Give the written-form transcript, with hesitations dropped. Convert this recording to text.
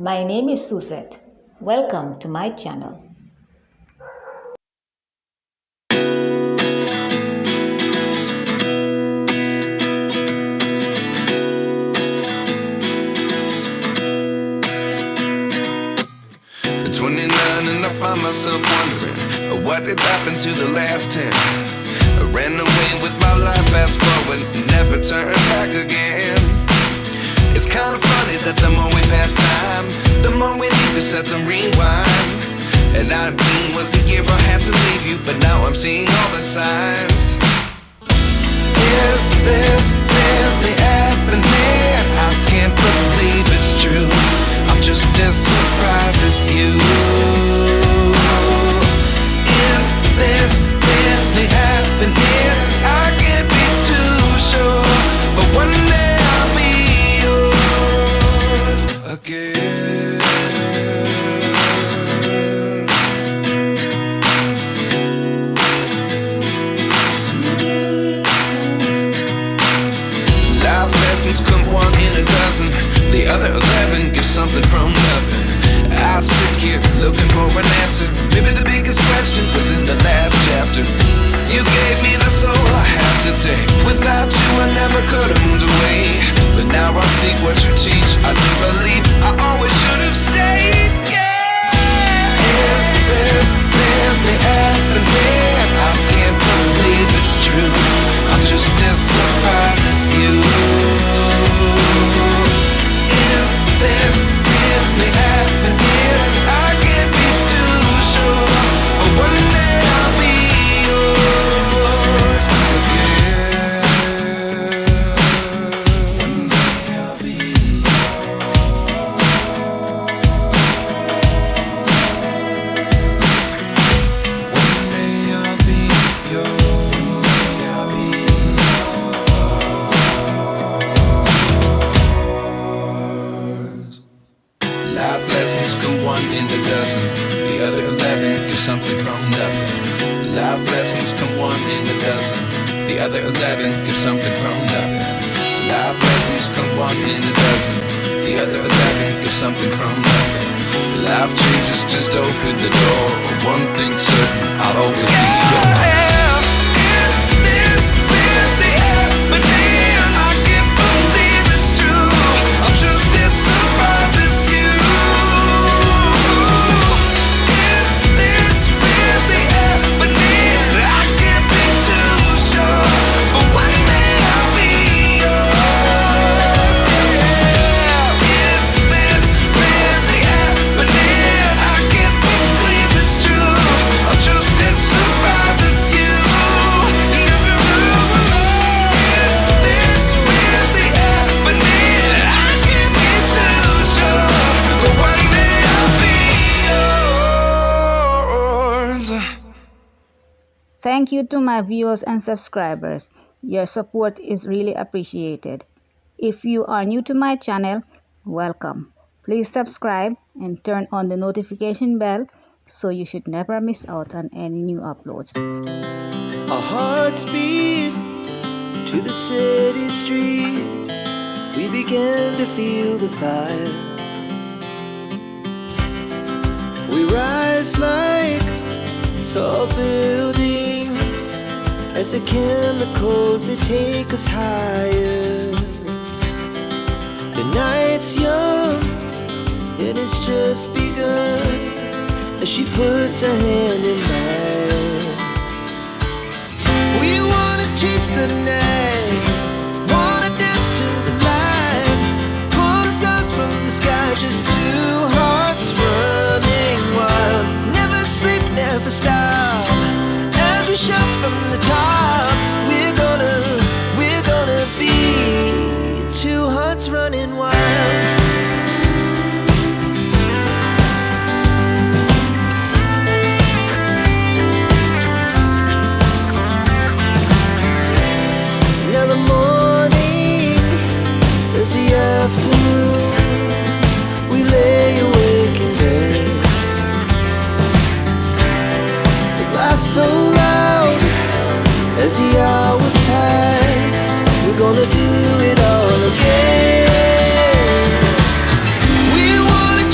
My name is Suzette. Welcome to my channel. At 29 and I find myself wondering what did happen to the last 10. I ran away with my life, fast forward, never turn back again. It's kind of funny that the more we pass time, the more we need to set them rewind. And 19 was the year I had to leave you, but now I'm seeing all the signs. Is this really happening? I can't believe it's true. I'm just as surprised as you. Is this really happening? I can't be too sure, but one day I'll be yours again. Life lessons come one in a dozen. The other 11 give something from nothing. I sit here looking for an answer. Maybe the biggest question was in the last chapter. You gave me the soul I have today. Without you I never could have moved away. But now I seek what you teach. I do believe I always should have stayed. Yeah. Is this really happening? I can't believe it's true. I'm just as surprised as you. Is this really happening? I can't be too sure, but one day I'll be yours again. One day I'll be One day I'll be yours. One day I'll be yours. Life lessons come one in a dozen. The other 11 give something from nothing. Life lessons come one in a dozen. The other 11 give something from nothing. Life lessons come one in a dozen. The other 11 give something from nothing. Life changes, just open the door. One thing's certain, I'll always be yours. Is this really happening? I can't believe it's true. I'm just as surprised as you. Is this really happening? I can't be too sure, but one day I'll be yours. Yeah. Is this really happening? I can't believe it's true. I'm just as surprised as you. Is this really happening? I can't be too sure, but one day I'll be yours. Thank you to my viewers and subscribers. Your support is really appreciated. If you are new to my channel, welcome. Please subscribe and turn on the notification bell so you should never miss out on any new uploads. Our hearts beat to the city streets. We began to feel the fire. We rise like tall buildings as the chemicals they take us higher. The night's young and it's just begun as she puts her hand in mine. We wanna chase the night, wanna dance to the light, pull the stars from the sky, just two hearts running wild. Never sleep, never stop, as we shout from the top. We're gonna be two hearts running wild. Now the morning is the afternoon. We lay awake in bed. The laughs so loud as the hours pass. We're gonna do it all again. We wanna